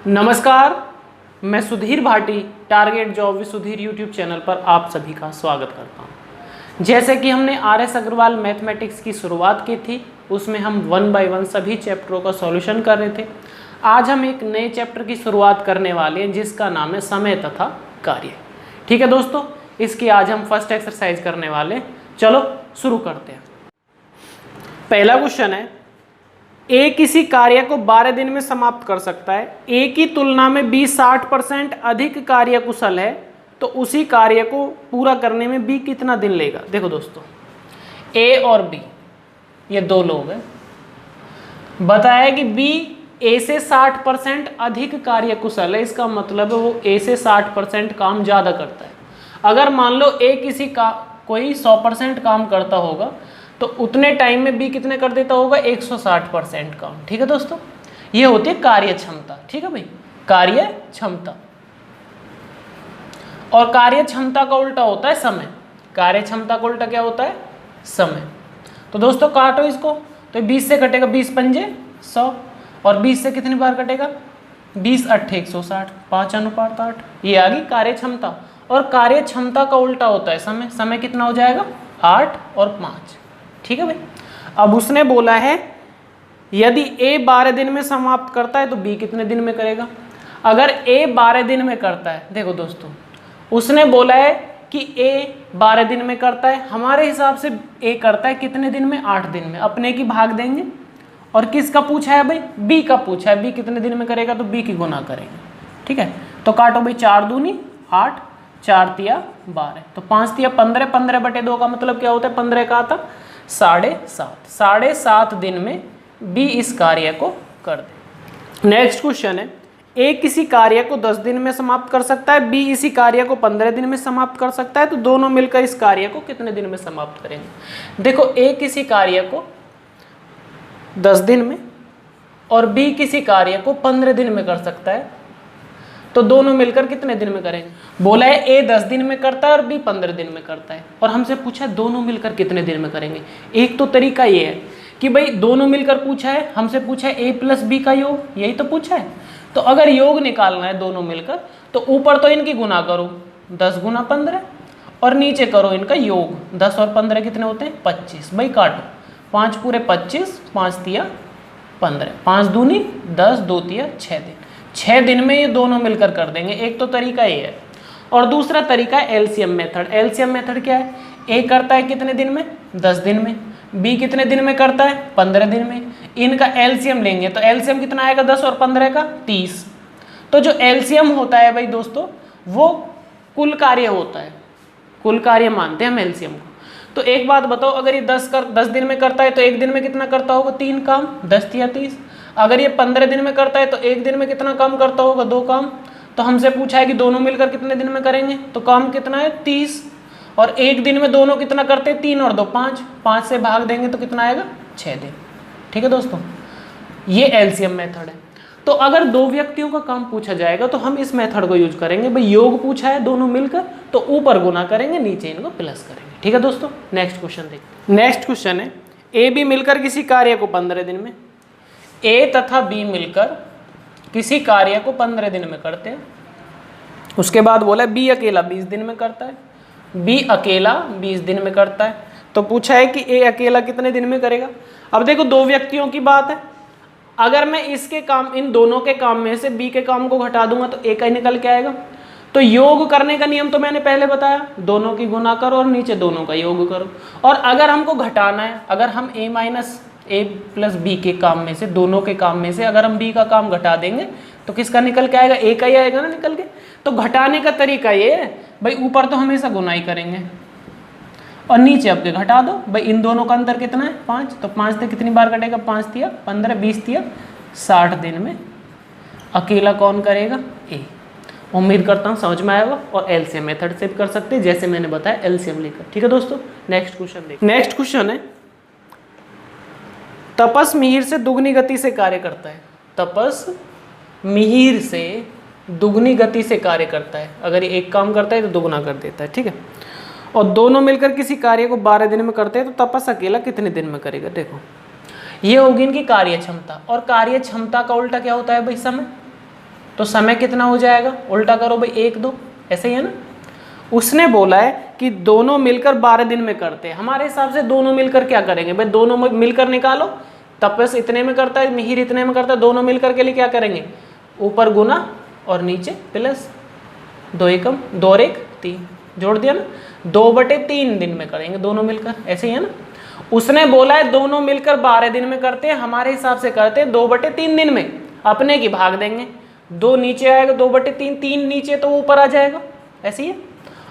नमस्कार, मैं Sudhir Bhati target job with Sudhir YouTube channel पर आप सभी का स्वागत करता हूं। जैसे कि हमने RS अग्रवाल मैथमेटिक्स की शुरुआत की थी, उसमें हम 1 बाय 1 सभी चैप्टरों का सॉल्यूशन कर रहे थे। आज हम एक नए चैप्टर की शुरुआत करने वाले हैं जिसका नाम है समय तथा कार्य। ठीक है दोस्तों, इसकी आज हम फर्स्ट एक्सरसाइज करने वाले हैं। चलो शुरू करते हैं। पहला क्वेश्चन है, ए किसी कार्य को 12 दिन में समाप्त कर सकता है। ए की तुलना में बी 60% अधिक कार्य कुशल है, तो उसी कार्य को पूरा करने में बी कितना दिन लेगा। देखो दोस्तों, ए और बी ये दो लोग हैं। बताया कि बी ए से 60% अधिक कार्य कुशल है, इसका मतलब है वो ए से 60% काम ज़्यादा करता है। अगर मान लो ए किसी का कोई 100% काम करता होगा, तो उतने टाइम में बी कितने कर देता होगा, 160% काम। ठीक है दोस्तों, ये होती है कार्य क्षमता। ठीक है भाई, कार्य क्षमता। और कार्य क्षमता का उल्टा होता है समय। कार्य क्षमता का उल्टा क्या होता है, समय। तो दोस्तों काटो इसको, तो 20 से कटेगा 20 पंजे 100, और 20 से कितनी बार कटेगा, 20 8 160, 5:8। ये आ गई कार्य क्षमता। और कार्य क्षमता का उल्टा होता है समय। समय कितना हो जाएगा, 8 और 5। ठीक है भाई। अब उसने बोला है यदि ए 12 दिन में समाप्त करता है तो बी कितने दिन में करेगा। अगर ए 12 दिन में करता है, देखो दोस्तों उसने बोला है कि ए 12 दिन में करता है, हमारे हिसाब से ए करता है कितने दिन में, 8 दिन में। अपने की भाग देंगे। और किसका पूछा है भाई, बी का पूछा है, बी कितने दिन में करेगा, तो बी की गुना करेंगे। ठीक है, तो काटो भाई, 4 दूनी 8, 4 तिया 12, तो 5 तिया 15, 15/2 का मतलब क्या होता है, 15 का आता 7.5 दिन में बी इस कार्य को कर दे। नेक्स्ट क्वेश्चन है, ए किसी कार्य को 10 दिन में समाप्त कर सकता है, बी इसी कार्य को 15 दिन में समाप्त कर सकता है, तो दोनों मिलकर इस कार्य को कितने दिन में समाप्त करेंगे। देखो, ए किसी कार्य को 10 दिन में और बी किसी कार्य को 15 दिन में कर सकता है, तो दोनों मिलकर कितने दिन में करेंगे। बोला है ए 10 दिन में करता है और बी 15 दिन में करता है, और हमसे पूछा है दोनों मिलकर कितने दिन में करेंगे। एक तो तरीका ये है कि भाई दोनों मिलकर पूछा है, हमसे पूछा है ए प्लस बी का योग, यही तो पूछा है। तो अगर योग निकालना है दोनों मिलकर, तो ऊपर तो इनकी गुना करो 10 गुना 15, और नीचे करो इनका योग। 10 और 15 कितने होते हैं, 25। भाई काटो, 5 पूरे 25, 5 तिया 15, 5 दूनी 10, 2 तिया 6 दिन। 6 दिन में ये दोनों मिलकर कर देंगे। एक तो तरीका ये है, और दूसरा तरीका है एलसीएम मेथड। एलसीएम मेथड क्या है, ए करता है कितने दिन में, 10 दिन में, बी कितने दिन में करता है, 15 दिन में। इनका एलसीएम लेंगे तो एलसीएम कितना आएगा, 10 और 15 का 30। तो जो एलसीएम होता है भाई दोस्तों, वो कुल कार्य होता है, कुल कार्य मानते हैं हम एलसीएम को। तो एक बात बताओ, अगर ये 10 दिन में करता है तो एक दिन में कितना करता होगा, 3 काम, 10 तिया 30। अगर ये 15 दिन में करता है तो एक दिन में कितना काम करता होगा, 2 काम। तो हमसे पूछा है कि दोनों मिलकर कितने दिन में करेंगे, तो काम कितना है, 30। और एक दिन में दोनों कितना करते हैं, 3 और 2 5, 5 से भाग देंगे तो कितना आएगा, 6 दिन। ठीक है दोस्तों, ये एलसीएम मेथड है। तो अगर दो व्यक्तियों का काम पूछा जाएगा तो हम इस मेथड को यूज करेंगे। भाई योग पूछा है दोनों मिलकर, तो ऊपर गुना करेंगे, नीचे इनको प्लस करेंगे। ठीक है दोस्तों, नेक्स्ट क्वेश्चन देखते हैं। नेक्स्ट क्वेश्चन है, ए बी मिलकर किसी कार्य को 15 दिन में, ए तथा बी मिलकर किसी कार्य को 15 दिन में करते हैं। उसके बाद बोला बी अकेला 20 दिन में करता है, बी अकेला 20 दिन में करता है। तो पूछा है कि ए अकेला कितने दिन में करेगा। अब देखो, दो व्यक्तियों की बात है। अगर मैं इसके काम, इन दोनों के काम में से बी के काम को घटा दूंगा तो ए का ही निकल के आएगा। तो योग करने का नियम तो मैंने पहले बताया, दोनों की गुना करो और नीचे दोनों का योग करो। और अगर हमको घटाना है, अगर हम ए प्लस बी के काम में से, दोनों के काम में से अगर हम बी का काम घटा देंगे तो किसका निकल के आएगा, ए का ही आएगा ना निकल के। तो घटाने का तरीका ये है भाई, ऊपर तो हमेशा गुना ही करेंगे और नीचे आपके घटा दो। भाई इन दोनों का अंतर कितना है, 5। तो 5 से कितनी बार कटेगा, 5 तिया 15, 20 तिया 60 दिन में अकेला कौन करेगा, ए। उम्मीद करता हूँ समझ में आएगा। और एलसीएम मेथड से भी कर सकते हैं, जैसे मैंने बताया एलसीएम लेकर। ठीक है दोस्तों, नेक्स्ट क्वेश्चन देखिए। नेक्स्ट क्वेश्चन है, तपस मिहिर से दुगनी गति से कार्य करता है। तपस मिहिर से दुगनी गति से कार्य करता है। अगर ये एक काम करता है तो दुगना कर देता है। ठीक है, और दोनों मिलकर किसी कार्य को 12 दिन में करते हैं, तो तपस अकेला कितने दिन में करेगा। देखो, ये होगी इनकी कार्य क्षमता, और कार्य क्षमता का उल्टा क्या होता है भाई, समय। तो समय कितना हो जाएगा, उल्टा करो भाई 1 2, ऐसे ही है ना। उसने बोला है कि दोनों मिलकर 12 दिन में करते हैं। हमारे हिसाब से दोनों मिलकर क्या करेंगे भाई, दोनों मिलकर निकालो। तपस इतने में करता है, मिहिर इतने में करता है, दोनों मिलकर के लिए क्या करेंगे, ऊपर गुना और नीचे प्लस, 2 एकम 2 और 1 3, जोड़ दिया ना, 2/3 दिन में करेंगे दोनों मिलकर, ऐसे ही है ना। उसने बोला है दोनों मिलकर 12 दिन में करते हैं, हमारे हिसाब से करते हैं 2/3 दिन में, अपने की भाग देंगे, 2 नीचे आएगा 2/3, 3 नीचे तो ऊपर आ जाएगा, ऐसे ही है।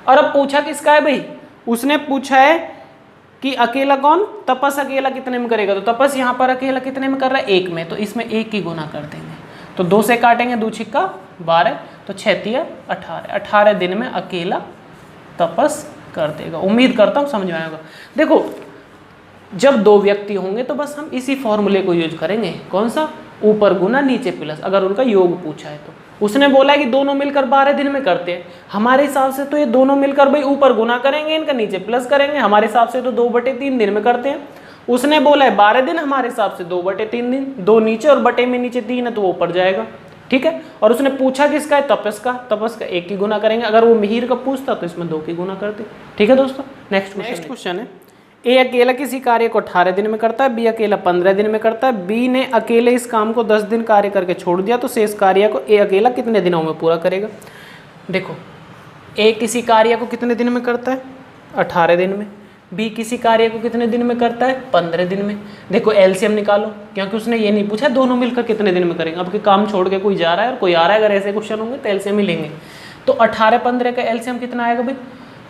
और अब पूछा किसका है भाई, उसने पूछा है कि अकेला कौन, तपस अकेला कितने में करेगा, तो तपस यहाँ पर अकेला कितने में कर रहा है, 1 में, तो इसमें 1 की गुना कर देंगे, तो 2 से काटेंगे, 2 छिक्का 12, तो 6 तिया 18, 18 दिन में अकेला तपस कर देगा। उम्मीद करता हूँ समझ में आएगा। देखो जब 2 व्यक्ति होंगे तो बस हम इसी फॉर्मूले को यूज करेंगे, कौन सा, ऊपर गुना नीचे प्लस, अगर उनका योग पूछा है तो। उसने बोला है कि दोनों मिलकर 12 दिन में करते हैं, हमारे हिसाब से तो ये दोनों मिलकर भाई ऊपर गुना करेंगे, इनका नीचे प्लस करेंगे, हमारे हिसाब से तो 2/3 दिन में करते हैं। उसने बोला है 12 दिन, हमारे हिसाब से 2/3 दिन, 2 नीचे और बटे में नीचे 3 है तो वो ऊपर जाएगा, ठीक है। और उसने पूछा किसका है, तपस का, तपस का 1 की गुना करेंगे, अगर वो मिहिर का पूछता तो इसमें 2 की गुना करते, ठीक है दोस्तों। नेक्स्ट क्वेश्चन है, ए अकेला किसी कार्य को 18 दिन में करता है, बी अकेला 15 दिन में करता है, बी ने अकेले इस काम को 10 दिन कार्य करके छोड़ दिया, तो शेष कार्य को ए अकेला कितने दिनों में पूरा करेगा। देखो ए किसी कार्य को कितने दिन में करता है, 18 दिन में, बी किसी कार्य को कितने दिन में करता है, 15 दिन में। देखो एलसीएम निकालो, क्योंकि उसने ये नहीं पूछा दोनों मिलकर कितने दिन में करेंगे, अब काम छोड़ के कोई जा रहा है और कोई आ रहा है, अगर ऐसे क्वेश्चन होंगे तो एलसीएम ही लेंगे। तो 18 15 का एलसीएम कितना आएगा भाई,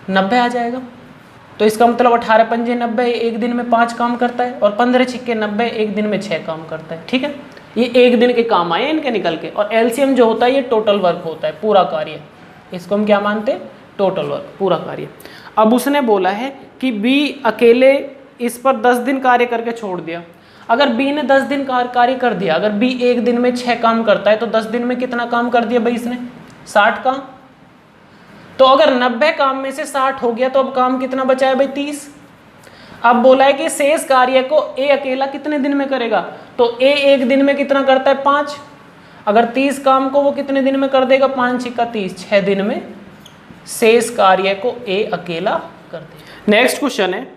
90 आ जाएगा। तो इसका मतलब 18 पंजे 90, एक दिन में 5 काम करता है, और 15 छिक्के 90, एक दिन में 6 काम करता है, ठीक है। ये एक दिन के काम आए इनके निकल के। और एलसीएम जो होता है ये टोटल वर्क होता है, पूरा कार्य, इसको हम क्या मानते हैं, टोटल वर्क, पूरा कार्य। अब उसने बोला है कि बी अकेले इस पर 10 दिन कार्य करके छोड़ दिया। अगर बी ने 10 दिन कार्य कर दिया, अगर बी एक दिन में 6 काम करता है तो 10 दिन में कितना काम कर दिया भाई इसने, 60 काम। तो अगर 90 काम में से 60 हो गया तो अब काम कितना बचा है भाई, 30। अब बोला है कि शेष कार्य को ए अकेला कितने दिन में करेगा, तो ए एक दिन में कितना करता है, 5। अगर 30 काम को वो कितने दिन में कर देगा, 5 छिक्का 30, 6 दिन में शेष कार्य को ए अकेला कर देगा। नेक्स्ट क्वेश्चन है,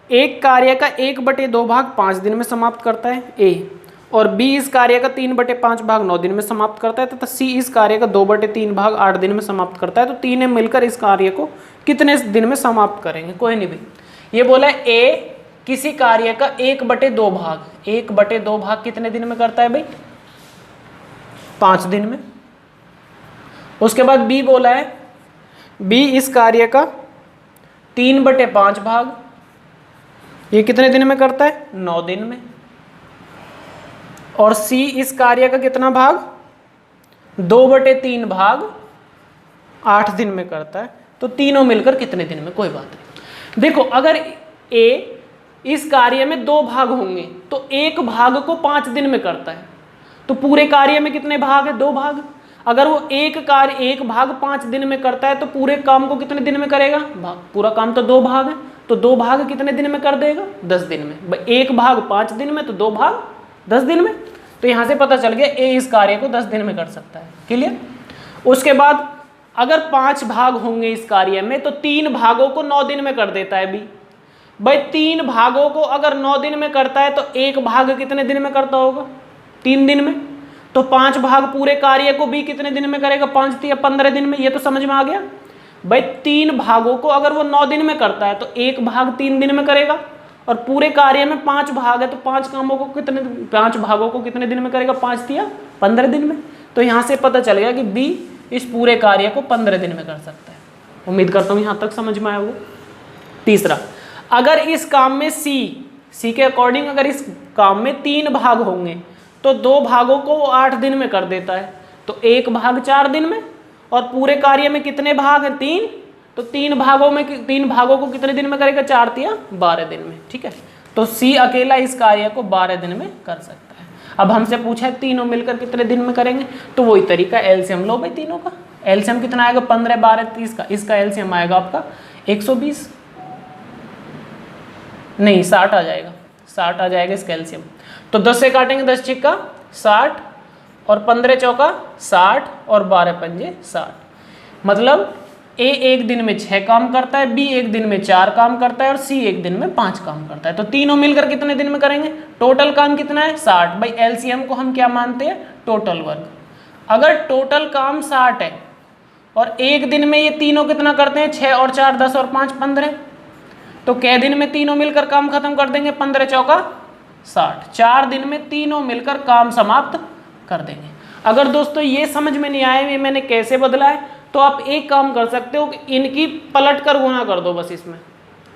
एक कार्य का 1/2 भाग 5 दिन में समाप्त करता है ए, और बी इस कार्य का 3/5 भाग 9 दिन में समाप्त करता है, तथा सी इस कार्य का 2/3 भाग 8 दिन में समाप्त करता है। तो तीनों मिलकर इस कार्य को कितने दिन में समाप्त करेंगे। कोई नहीं भाई, ये बोला है ए किसी कार्य का 1/2 भाग, 1/2 भाग कितने दिन में करता है भाई, 5 दिन में। उसके बाद बी बोला है बी इस कार्य का 3/5 भाग, ये कितने दिन में करता है, 9 दिन में। और सी इस कार्य का कितना भाग, 2/3 भाग 8 दिन में करता है। तो तीनों मिलकर कितने दिन में, कोई बात नहीं। देखो अगर ए इस कार्य में 2 भाग होंगे तो एक भाग को 5 दिन में करता है, तो पूरे कार्य में कितने भाग है, 2 भाग। अगर वो एक भाग 5 दिन में करता है तो पूरे काम को कितने दिन में करेगा, पूरा काम तो 2 भाग है, तो 2 भाग कितने दिन में कर देगा, 10 दिन में। एक भाग 5 दिन में तो 2 भाग 10 दिन में। तो यहां से पता चल गया ए इस कार्य को 10 दिन में कर सकता है, क्लियर। उसके बाद अगर 5 भाग होंगे इस कार्य में तो 3 भागों को 9 दिन में कर देता है बी। भाई 3 भागों को अगर 9 दिन में करता है तो एक भाग कितने दिन में करता होगा, 3 दिन में। तो 5 भाग पूरे कार्य को बी कितने दिन में करेगा, 5 या 15 दिन में। ये तो समझ में आ गया। भाई 3 भागों को अगर वो 9 दिन में करता है तो एक भाग 3 दिन में करेगा, और पूरे कार्य में 5 भाग है तो 5 भागों को कितने दिन में करेगा, 5 या 15 दिन में। तो यहाँ से पता चल गया कि बी इस पूरे कार्य को 15 दिन में कर सकता है। उम्मीद करता हूँ यहाँ तक समझ में आया होगा। तीसरा, अगर इस काम में सी के अकॉर्डिंग अगर इस काम में 3 भाग होंगे तो 2 भागों को वो 8 दिन में कर देता है, तो एक भाग 4 दिन में। और पूरे कार्य में कितने भाग हैं, 3, तो 3 भागों को कितने दिन में करेगा, 4 या 12 दिन में, ठीक है। तो सी अकेला इस कार्य को 12 दिन में कर सकता है। अब हमसे पूछा है तीनों मिलकर कितने दिन में करेंगे, तो वही तरीका एलसीएम लो भाई। तीनों का एलसीएम कितना आएगा, 15 12 30 का, इसका एलसीएम आएगा आपका 120 नहीं 60 आ जाएगा, 60 आ जाएगा इसका एलसीएम। तो 10 से काटेंगे 10 छिक्का 60, और 15 चौका 60 और 12 पंजे 60। मतलब ए एक दिन में 6 काम करता है, बी एक दिन में 4 काम करता है और सी एक दिन में 5 काम करता है। तो तीनों मिलकर कितने दिन में करेंगे? टोटल काम कितना है? 60। भाई एलसीएम को हम क्या मानते हैं? Total work. अगर टोटल काम 60 है और एक दिन में ये तीनों कितना करते हैं? 6 और 4 10 और 5 15। तो कै दिन में तीनों मिलकर काम खत्म कर देंगे? 15 चौका 60। 4 दिन में तीनों मिलकर काम समाप्त कर देंगे। अगर दोस्तों ये समझ में नहीं आया ये मैंने कैसे बदला है, तो आप एक काम कर सकते हो कि इनकी पलट कर गुना कर दो। बस इसमें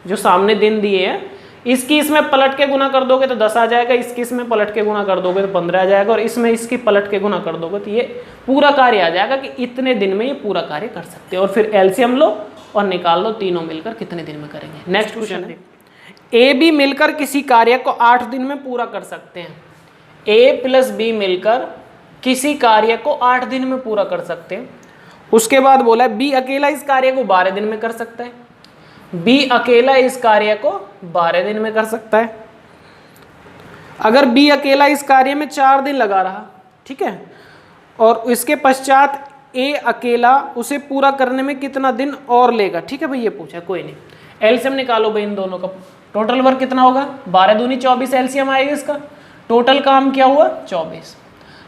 जो सामने दिन दिए हैं इसकी इसमें पलट के गुना कर दोगे तो 10 आ जाएगा, इसकी इसमें पलट के गुना कर दोगे तो 15 आ जाएगा, और इसमें इसकी पलट के गुना कर दोगे तो ये पूरा कार्य आ जाएगा कि इतने दिन में ये पूरा कार्य कर सकते हो। और फिर एलसीएम लो और निकाल लो तीनों मिलकर कितने दिन में करेंगे। नेक्स्ट क्वेश्चन है, ए बी मिलकर किसी कार्य को 8 दिन में पूरा कर सकते हैं। ए प्लस बी मिलकर किसी कार्य को 8 दिन में पूरा कर सकते हैं। उसके बाद बोला है बी अकेला इस कार्य को 12 दिन में कर सकता है। बी अकेला इस कार्य को 12 दिन में कर सकता है। अगर बी अकेला इस कार्य में 4 दिन लगा रहा, ठीक है, और इसके पश्चात ए अकेला उसे पूरा करने में कितना दिन और लेगा, ठीक है भाई ये पूछा, कोई नहीं। एलसीएम निकालो भाई इन दोनों का। टोटल वर्क कितना होगा? 12 दूनी 24 एलसीएम आएगा इसका। टोटल काम क्या हुआ? 24।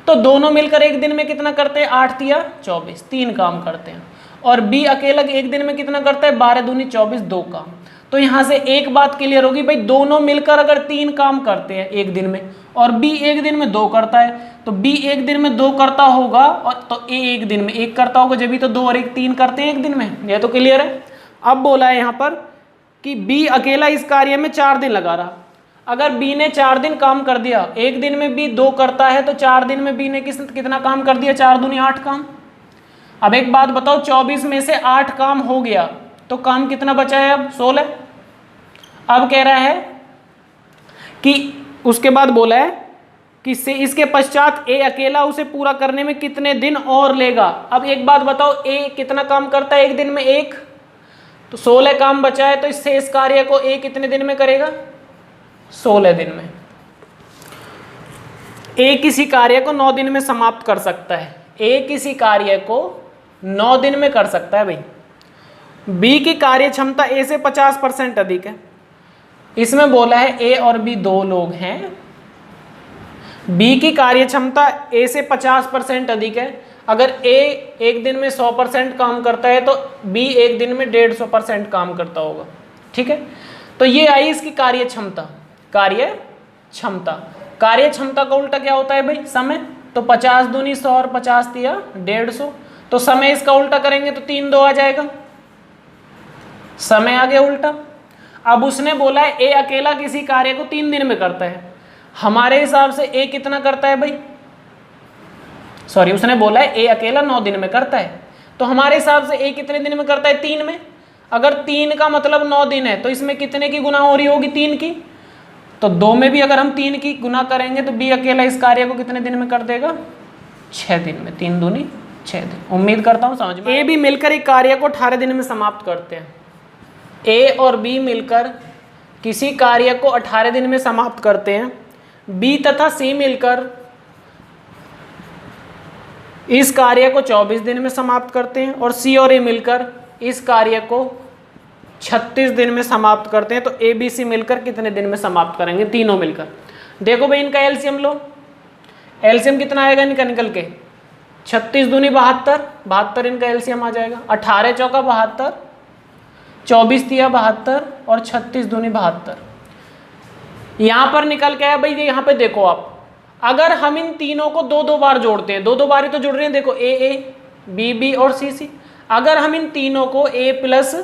तो दोनों मिलकर एक दिन में कितना करते हैं? 8 तिया 24, 3 काम करते हैं। और बी अकेला एक दिन में कितना करता है? 12 दूनी 24, 2 काम। तो यहाँ से एक बात क्लियर होगी भाई, दोनों मिलकर अगर 3 काम करते हैं एक दिन में और बी एक दिन में 2 करता है, तो बी एक दिन में 2 करता होगा और तो ए एक दिन में 1 करता होगा, जब भी तो 2 और 1 3 करते हैं एक दिन में। यह तो क्लियर है। अब बोला है यहाँ पर कि बी अकेला इस कार्य में 4 दिन लगा रहा। अगर बी ने 4 दिन काम कर दिया, एक दिन में बी 2 करता है, तो 4 दिन में बी ने कितना काम कर दिया? 4 दूनी 8 काम। अब एक बात बताओ, 24 में से 8 काम हो गया तो काम कितना बचा है? अब 16। अब कह रहा है कि उसके बाद बोला है कि से इसके पश्चात ए अकेला उसे पूरा करने में कितने दिन और लेगा। अब एक बात बताओ, ए कितना काम करता है एक दिन में? 1। तो 16 काम बचा है, तो इस शेष कार्य को ए कितने दिन में करेगा? 16 दिन में। ए किसी कार्य को 9 दिन में समाप्त कर सकता है। ए किसी कार्य को 9 दिन में कर सकता है भाई। बी की कार्य क्षमता ए से 50% अधिक है। इसमें बोला है ए और बी 2 लोग हैं। बी की कार्य क्षमता ए से 50% अधिक है। अगर ए एक दिन में 100% काम करता है तो बी एक दिन में 150% काम करता होगा, ठीक है। तो ये आई इसकी कार्य क्षमता। कार्य क्षमता, कार्य क्षमता का उल्टा क्या होता है भाई? समय। तो 50 दूनी 100 और 50 दिया 150। तो समय इसका उल्टा करेंगे तो 3 2 आ जाएगा, समय आ गया उल्टा। अब उसने बोला है ए अकेला किसी कार्य को 3 दिन में करता है। हमारे हिसाब से ए कितना करता है भाई? सॉरी, उसने बोला है ए अकेला 9 दिन में करता है, तो हमारे हिसाब से ए कितने दिन में करता है? 3 में। अगर 3 का मतलब 9 दिन है तो इसमें कितने की गुना हो रही होगी? 3 की। तो 2 में भी अगर हम 3 की गुना करेंगे तो बी अकेला इस कार्य को कितने दिन में कर देगा? 6 दिन में। 3 दूनी 6 दिन। उम्मीद करता हूँ समझ में। ए बी मिलकर एक कार्य को 18 दिन में समाप्त करते हैं। ए और बी मिलकर किसी कार्य को 18 दिन में समाप्त करते हैं। बी तथा सी मिलकर इस कार्य को 24 दिन में समाप्त करते हैं और सी और ए मिलकर इस कार्य को 36 दिन में समाप्त करते हैं। तो ए बी सी मिलकर कितने दिन में समाप्त करेंगे? तीनों मिलकर। देखो भाई इनका एलसीएम लो। एलसीएम कितना आएगा इनका निकल के? 36 दूनी 72, 72 इनका एलसीएम आ जाएगा। 18 चौका 72, 24 दिया 72 और 36 दूनी 72। यहाँ पर निकल के आया भाई, यहाँ पे देखो आप, अगर हम इन तीनों को 2 बार जोड़ते हैं, 2 बार ही तो जुड़ रहे हैं, देखो ए बी बी और सी सी। अगर हम इन तीनों को ए प्लस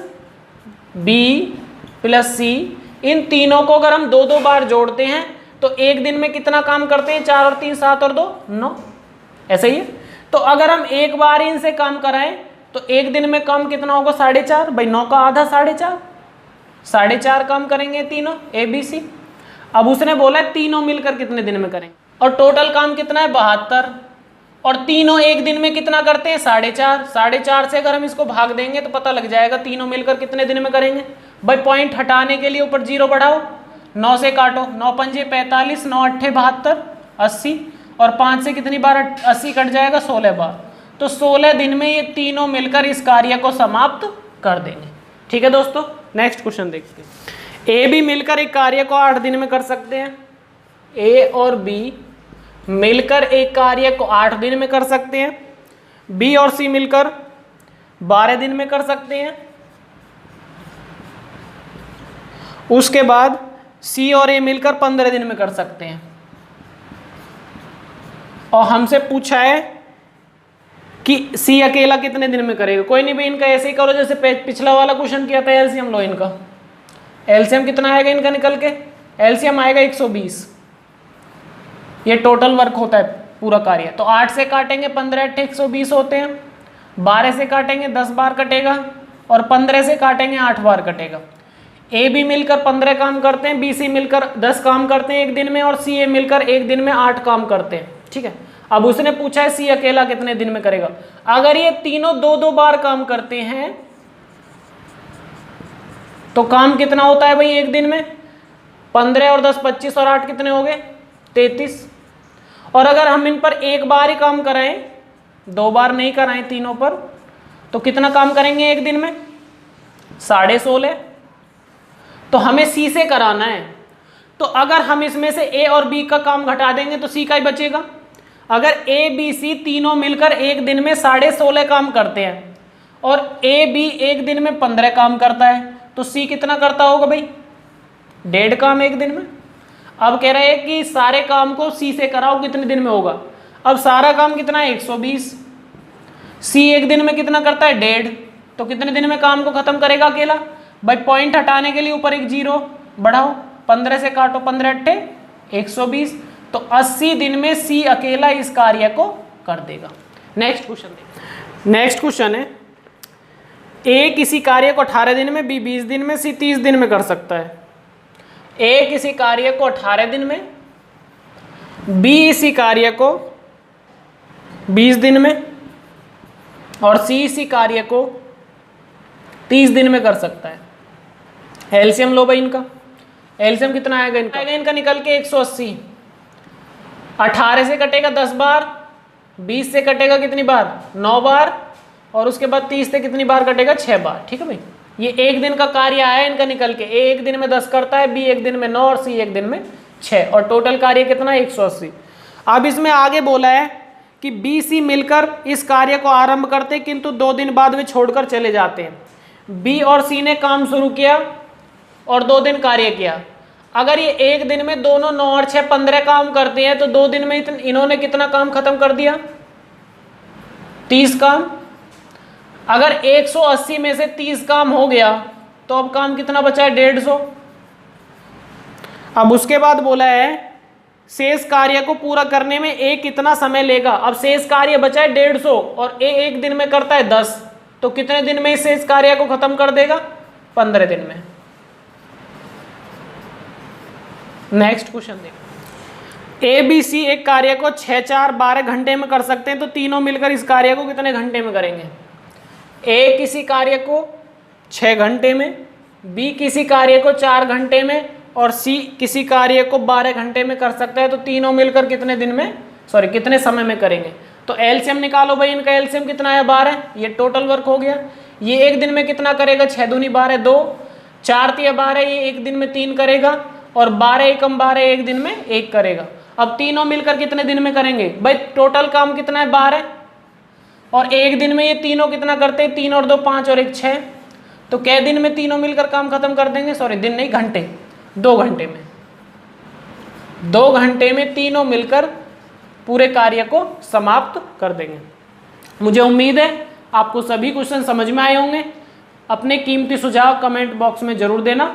बी प्लस सी, इन तीनों को अगर हम 2 बार जोड़ते हैं तो एक दिन में कितना काम करते हैं? 4 और 3 7 और 2 9, ऐसा ही है। तो अगर हम एक बार इनसे काम कराएं तो एक दिन में काम कितना होगा? 4.5। भाई 9 का आधा 4.5, 4.5 काम करेंगे तीनों ए बी सी। अब उसने बोला है तीनों मिलकर कितने दिन में करेंगे, और टोटल काम कितना है? 72। और तीनों एक दिन में कितना करते हैं? 4.5। 4.5 से अगर हम इसको भाग देंगे तो पता लग जाएगा तीनों मिलकर कितने दिन में करेंगे। भाई पॉइंट हटाने के लिए ऊपर 0 बढ़ाओ, 9 से काटो, 9 पंजे 45, 9 अट्ठे 72, 80। और 5 से कितनी बार 80 कट जाएगा, 16 बार। तो 16 दिन में ये तीनों मिलकर इस कार्य को समाप्त कर देंगे। ठीक है दोस्तों, नेक्स्ट क्वेश्चन देखते हैं। ए बी मिलकर एक कार्य को 8 दिन में कर सकते हैं। ए और बी मिलकर एक कार्य को 8 दिन में कर सकते हैं। बी और सी मिलकर 12 दिन में कर सकते हैं। उसके बाद सी और ए मिलकर 15 दिन में कर सकते हैं। और हमसे पूछा है कि सी अकेला कितने दिन में करेगा। कोई नहीं भाई, इनका ऐसे ही करो जैसे पिछला वाला क्वेश्चन किया था। एलसीएम लो इनका। एलसीएम कितना आएगा इनका निकल के? एलसीएम आएगा 120। ये टोटल वर्क होता है पूरा कार्य। तो 8 से काटेंगे 15 8 120 होते हैं। 12 से काटेंगे 10 बार कटेगा और 15 से काटेंगे 8 बार कटेगा। ए बी मिलकर 15 काम करते हैं, बी सी मिलकर 10 काम करते हैं एक दिन में, और सी ए मिलकर एक दिन में 8 काम करते हैं। ठीक है, अब उसने पूछा है सी अकेला कितने दिन में करेगा। अगर ये तीनों 2-2 बार काम करते हैं तो काम कितना होता है भाई एक दिन में? 15 और 10 25 और 8 कितने हो गए? 33। और अगर हम इन पर एक बार ही काम कराएं, 2 बार नहीं कराएं तीनों पर, तो कितना काम करेंगे एक दिन में? 16.5। तो हमें सी से कराना है। तो अगर हम इसमें से ए और बी का काम घटा देंगे तो सी का ही बचेगा। अगर ए बी सी तीनों मिलकर एक दिन में 16.5 काम करते हैं और ए बी एक दिन में 15 काम करता है, तो सी कितना करता होगा भाई? 1.5 काम एक दिन में। अब कह रहे हैं कि सारे काम को सी से कराओ, कितने दिन में होगा? अब सारा काम कितना है? 120। सी एक दिन में कितना करता है? 1.5। तो कितने दिन में काम को खत्म करेगा अकेला? भाई पॉइंट हटाने के लिए ऊपर एक 0 बढ़ाओ, 15 से काटो, 15 8 120। तो 80 दिन में सी अकेला इस कार्य को कर देगा। नेक्स्ट क्वेश्चन देखिए। नेक्स्ट क्वेश्चन है, ए किसी कार्य को 18 दिन में, बी 20 दिन में, सी 30 दिन में कर सकता है। ए किसी कार्य को 18 दिन में, बी इसी कार्य को 20 दिन में और सी इसी कार्य को 30 दिन में कर सकता है। एलसीएम लो भाई इनका। एलसीएम कितना आएगा इनका? आएगा इनका निकल के 180। 18 से कटेगा 10 बार, 20 से कटेगा कितनी बार? 9 बार, और उसके बाद 30 से कितनी बार कटेगा? 6 बार। ठीक है भाई, ये एक दिन का कार्य आया इनका निकल के। ए एक दिन में 10 करता है, बी एक दिन में 9 और सी एक दिन में 6, और टोटल कार्य कितना? 180। अब इसमें आगे बोला है कि बी सी मिलकर इस कार्य को आरंभ करते किंतु 2 दिन बाद वे छोड़कर चले जाते हैं। बी और सी ने काम शुरू किया और 2 दिन कार्य किया। अगर ये एक दिन में दोनों 9 और 6 15 काम करते हैं तो 2 दिन में इन्होंने कितना काम खत्म कर दिया? 30 काम। अगर 180 में से 30 काम हो गया तो अब काम कितना बचा है? 150। अब उसके बाद बोला है शेष कार्य को पूरा करने में ए कितना समय लेगा। अब शेष कार्य बचा है 150 और ए एक दिन में करता है 10, तो कितने दिन में इस शेष कार्य को खत्म कर देगा? 15 दिन में। नेक्स्ट क्वेश्चन देखो। ए बी सी एक कार्य को 6 4 12 घंटे में कर सकते हैं, तो तीनों मिलकर इस कार्य को कितने घंटे में करेंगे? ए किसी कार्य को 6 घंटे में, बी किसी कार्य को 4 घंटे में और सी किसी कार्य को 12 घंटे में कर सकता है। तो तीनों मिलकर कितने दिन में, सॉरी कितने समय में करेंगे? तो एलसीएम निकालो भाई इनका। एलसीएम कितना है? 12। ये टोटल वर्क हो गया। ये एक दिन में कितना करेगा? 6 दूनी 12 2, 4 तिया 12, ये एक दिन में 3 करेगा, और 12 एकम 12 एक दिन में 1 करेगा। अब तीनों मिलकर कितने दिन में करेंगे भाई? टोटल काम कितना है? 12, और एक दिन में ये तीनों कितना करते हैं? 3 और 2 5 और 1 6। तो कै दिन में तीनों मिलकर काम खत्म कर देंगे? सॉरी दिन नहीं, घंटे। 2 घंटे में। 2 घंटे में तीनों मिलकर पूरे कार्य को समाप्त कर देंगे। मुझे उम्मीद है आपको सभी क्वेश्चन समझ में आए होंगे। अपने कीमती सुझाव कमेंट बॉक्स में जरूर देना।